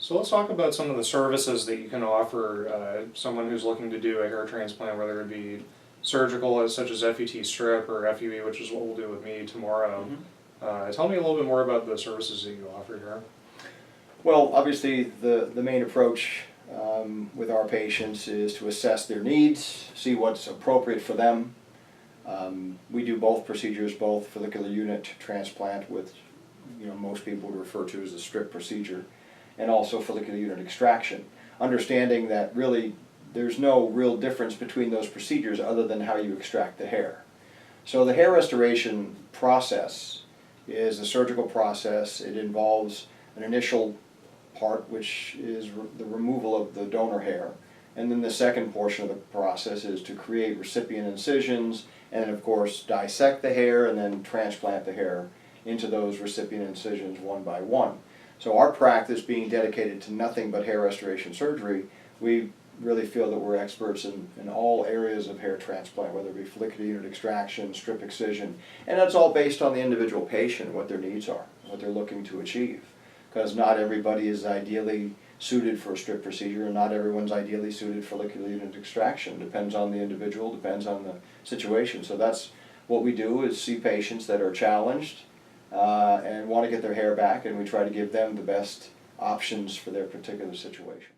So let's talk about some of the services that you can offer someone who's looking to do a hair transplant, whether it be surgical, such as FET strip, or FUE, which is what we'll do with me tomorrow. Tell me a little bit more about the services that you offer here. Well, obviously the main approach with our patients is to assess their needs, see what's appropriate for them. We do both procedures, both follicular unit transplant, with most people would refer to as the strip procedure, and also follicular unit extraction, understanding that really there's no real difference between those procedures other than how you extract the hair. So the hair restoration process is a surgical process. It involves an initial part, which is the removal of the donor hair, and then the second portion of the process is to create recipient incisions, and then of course dissect the hair and then transplant the hair into those recipient incisions one by one. So our practice being dedicated to nothing but hair restoration surgery, we really feel that we're experts in all areas of hair transplant, whether it be follicular unit extraction, strip excision, and that's all based on the individual patient, what their needs are, what they're looking to achieve. Because not everybody is ideally suited for a strip procedure, and not everyone's ideally suited for follicular unit extraction. Depends on the individual, depends on the situation. So that's what we do, is see patients that are challenged and want to get their hair back, and we try to give them the best options for their particular situation.